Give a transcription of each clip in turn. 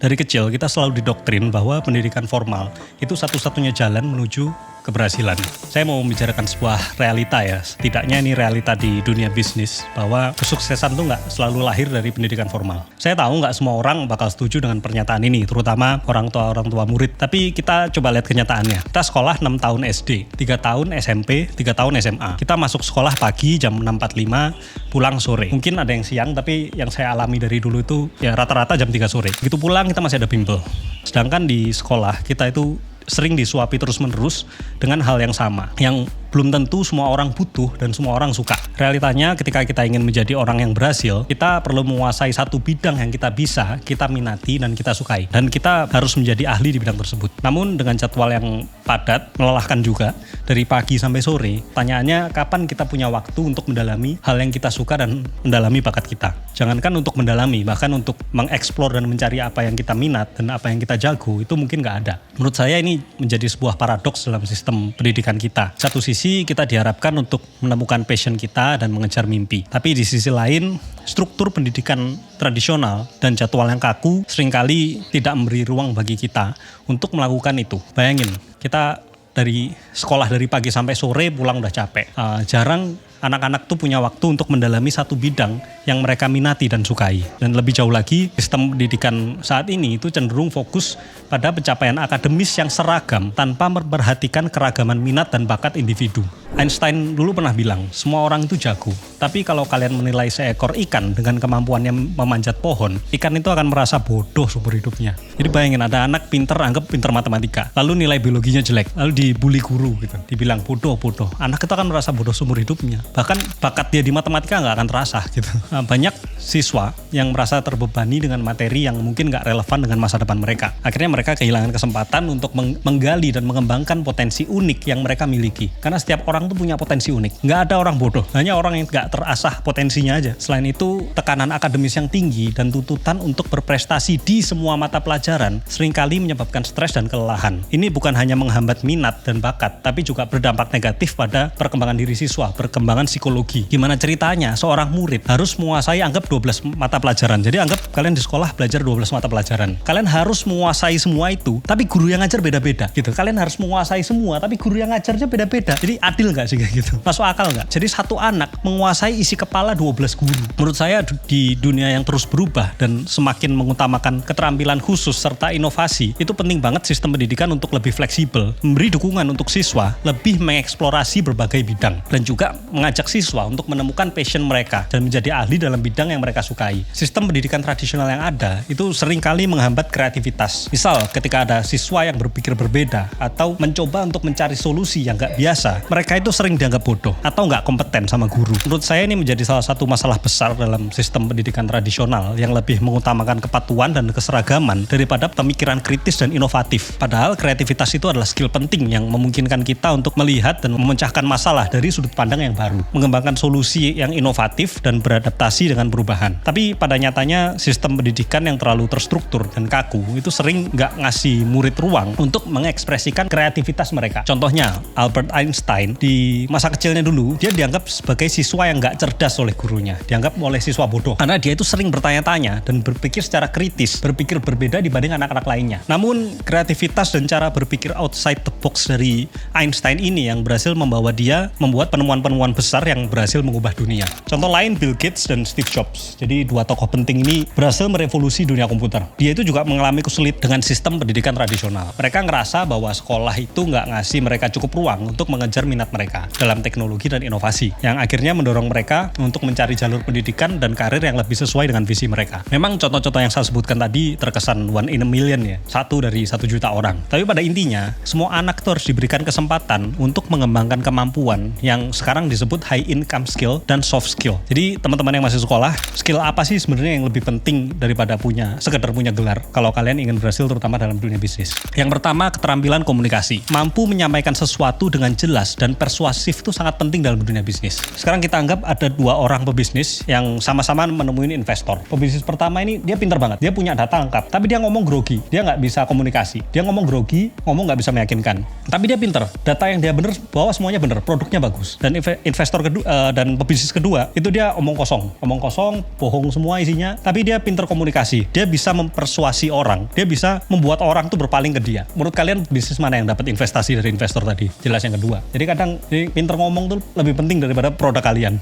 Dari kecil kita selalu didoktrin bahwa pendidikan formal itu satu-satunya jalan menuju keberhasilan. Saya mau membicarakan sebuah realita ya, setidaknya ini realita di dunia bisnis, bahwa kesuksesan tuh nggak selalu lahir dari pendidikan formal. Saya tahu nggak semua orang bakal setuju dengan pernyataan ini, terutama orang tua murid, tapi kita coba lihat kenyataannya. Kita sekolah 6 tahun SD, 3 tahun SMP, 3 tahun SMA. Kita masuk sekolah pagi jam 6.45, pulang sore. Mungkin ada yang siang, tapi yang saya alami dari dulu itu ya rata-rata jam 3 sore. Begitu pulang kita masih ada bimbel. Sedangkan di sekolah kita itu sering disuapi terus-menerus dengan hal yang sama, yang belum tentu semua orang butuh dan semua orang suka. Realitanya ketika kita ingin menjadi orang yang berhasil, kita perlu menguasai satu bidang yang kita bisa, kita minati dan kita sukai. Dan kita harus menjadi ahli di bidang tersebut. Namun dengan jadwal yang padat, melelahkan juga, dari pagi sampai sore, pertanyaannya kapan kita punya waktu untuk mendalami hal yang kita suka dan mendalami bakat kita. Jangankan untuk mendalami, bahkan untuk mengeksplor dan mencari apa yang kita minat dan apa yang kita jago, itu mungkin nggak ada. Menurut saya ini menjadi sebuah paradoks dalam sistem pendidikan kita. Satu sisi kita diharapkan untuk menemukan passion kita dan mengejar mimpi. Tapi di sisi lain, struktur pendidikan tradisional dan jadwal yang kaku seringkali tidak memberi ruang bagi kita untuk melakukan itu. Bayangin, kita dari sekolah dari pagi sampai sore pulang udah capek. Jarang anak-anak tuh punya waktu untuk mendalami satu bidang yang mereka minati dan sukai. Dan lebih jauh lagi, sistem pendidikan saat ini itu cenderung fokus pada pencapaian akademis yang seragam tanpa memperhatikan keragaman minat dan bakat individu. Einstein dulu pernah bilang, semua orang itu jago. Tapi kalau kalian menilai seekor ikan dengan kemampuannya memanjat pohon, ikan itu akan merasa bodoh seumur hidupnya. Jadi bayangin ada anak anggap pinter matematika, lalu nilai biologinya jelek, lalu dibully guru gitu, dibilang bodoh. Anak itu akan merasa bodoh seumur hidupnya. Bahkan bakat dia di matematika nggak akan terasa gitu. Banyak siswa yang merasa terbebani dengan materi yang mungkin nggak relevan dengan masa depan mereka. Akhirnya mereka kehilangan kesempatan untuk menggali dan mengembangkan potensi unik yang mereka miliki. Karena setiap orang tuh punya potensi unik. Nggak ada orang bodoh, hanya orang yang nggak terasah potensinya aja. Selain itu, tekanan akademis yang tinggi dan tuntutan untuk berprestasi di semua mata pelajaran seringkali menyebabkan stres dan kelelahan. Ini bukan hanya menghambat minat dan bakat, tapi juga berdampak negatif pada perkembangan diri siswa, perkembangan psikologi. Gimana ceritanya seorang murid harus menguasai anggap 12 mata pelajaran. Jadi anggap kalian di sekolah belajar 12 mata pelajaran. Kalian harus menguasai semua itu, tapi guru yang ngajar beda-beda gitu. Kalian harus menguasai semua, tapi guru yang ngajarnya beda-beda. Jadi adil nggak sih kayak gitu? Masuk akal nggak? Jadi satu anak menguasai isi kepala 12 guru. Menurut saya di dunia yang terus berubah dan semakin mengutamakan keterampilan khusus serta inovasi, itu penting banget sistem pendidikan untuk lebih fleksibel, memberi dukungan untuk siswa, lebih mengeksplorasi berbagai bidang, dan juga mengajak siswa untuk menemukan passion mereka dan menjadi ahli dalam bidang yang mereka sukai. Sistem pendidikan tradisional yang ada itu seringkali menghambat kreativitas. Misal ketika ada siswa yang berpikir berbeda atau mencoba untuk mencari solusi yang nggak biasa, mereka itu sering dianggap bodoh atau nggak kompeten sama guru. Menurut saya ini menjadi salah satu masalah besar dalam sistem pendidikan tradisional yang lebih mengutamakan kepatuhan dan keseragaman daripada pemikiran kritis dan inovatif. Padahal kreativitas itu adalah skill penting yang memungkinkan kita untuk melihat dan memecahkan masalah dari sudut pandang yang baru, mengembangkan solusi yang inovatif dan beradaptasi dengan perubahan. Tapi pada nyatanya sistem pendidikan yang terlalu terstruktur dan kaku itu sering nggak ngasih murid ruang untuk mengekspresikan kreativitas mereka. Contohnya Albert Einstein di masa kecilnya dulu, dia dianggap sebagai siswa yang nggak cerdas oleh gurunya, dianggap oleh siswa bodoh karena dia itu sering bertanya-tanya dan berpikir secara kritis, berpikir berbeda dibanding anak-anak lainnya. Namun kreativitas dan cara berpikir outside the box dari Einstein ini yang berhasil membawa dia membuat penemuan-penemuan besar yang berhasil mengubah dunia. Contoh lain Bill Gates dan Steve Jobs. Jadi dua tokoh penting ini berhasil merevolusi dunia komputer. Dia itu juga mengalami kesulitan dengan sistem pendidikan tradisional. Mereka ngerasa bahwa sekolah itu nggak ngasih mereka cukup ruang untuk mengejar minat mereka dalam teknologi dan inovasi, yang akhirnya mendorong mereka untuk mencari jalur pendidikan dan karir yang lebih sesuai dengan visi mereka. Memang contoh-contoh yang saya sebutkan tadi terkesan one in a million ya, 1 dari 1 juta orang. Tapi pada intinya, semua anak itu harus diberikan kesempatan untuk mengembangkan kemampuan yang sekarang disebut high income skill dan soft skill. Jadi teman-teman yang masih sekolah, skill apa sih sebenarnya yang lebih penting daripada sekedar punya gelar kalau kalian ingin berhasil terutama dalam dunia bisnis? Yang pertama, keterampilan komunikasi. Mampu menyampaikan sesuatu dengan jelas dan persuasif itu sangat penting dalam dunia bisnis. Sekarang kita anggap ada 2 orang pebisnis yang sama-sama menemuin investor. Pebisnis pertama ini dia pintar banget, dia punya data lengkap, tapi dia ngomong grogi, dia nggak bisa komunikasi, dia ngomong grogi, ngomong nggak bisa meyakinkan. Tapi dia pintar, data yang dia bener bahwa semuanya bener, produknya bagus. Dan investor kedua dan pebisnis kedua itu dia omong kosong, kosong, bohong semua isinya, tapi dia pinter komunikasi. Dia bisa mempersuasi orang, dia bisa membuat orang tuh berpaling ke dia. Menurut kalian bisnis mana yang dapat investasi dari investor tadi? Jelas yang kedua. Jadi kadang pinter ngomong tuh lebih penting daripada produk kalian.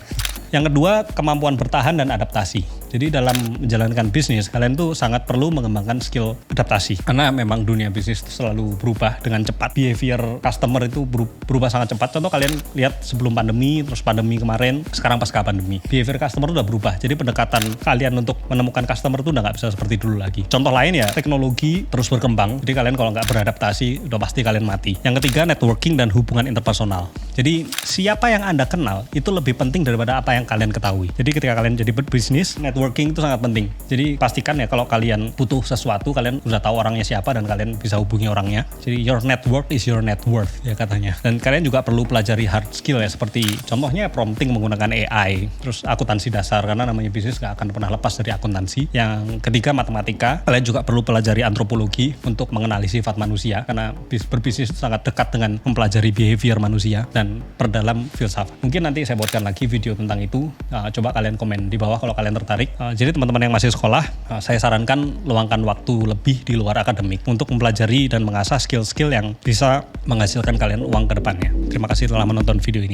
Yang kedua, kemampuan bertahan dan adaptasi. Jadi dalam menjalankan bisnis, kalian tuh sangat perlu mengembangkan skill adaptasi. Karena memang dunia bisnis itu selalu berubah dengan cepat. Behavior customer itu berubah sangat cepat. Contoh kalian lihat sebelum pandemi, terus pandemi kemarin, sekarang pasca pandemi. Behavior customer udah berubah. Jadi pendekatan kalian untuk menemukan customer itu udah nggak bisa seperti dulu lagi. Contoh lain ya, teknologi terus berkembang. Jadi kalian kalau nggak beradaptasi, udah pasti kalian mati. Yang ketiga, networking dan hubungan interpersonal. Jadi siapa yang Anda kenal itu lebih penting daripada apa yang kalian ketahui. Jadi ketika kalian jadi berbisnis, networking itu sangat penting. Jadi pastikan ya kalau kalian butuh sesuatu, kalian udah tahu orangnya siapa dan kalian bisa hubungi orangnya. Jadi your network is your net worth ya katanya. Dan kalian juga perlu pelajari hard skill ya, seperti contohnya prompting menggunakan AI, terus akuntansi dasar karena namanya bisnis nggak akan pernah lepas dari akuntansi. Yang ketiga, matematika. Kalian juga perlu pelajari antropologi untuk mengenali sifat manusia karena berbisnis itu sangat dekat dengan mempelajari behavior manusia dan perdalam filsafat. Mungkin nanti saya buatkan lagi video tentang itu. Coba kalian komen di bawah kalau kalian tertarik. Jadi teman-teman yang masih sekolah, saya sarankan luangkan waktu lebih di luar akademik untuk mempelajari dan mengasah skill-skill yang bisa menghasilkan kalian uang ke depannya. Terima kasih telah menonton video ini.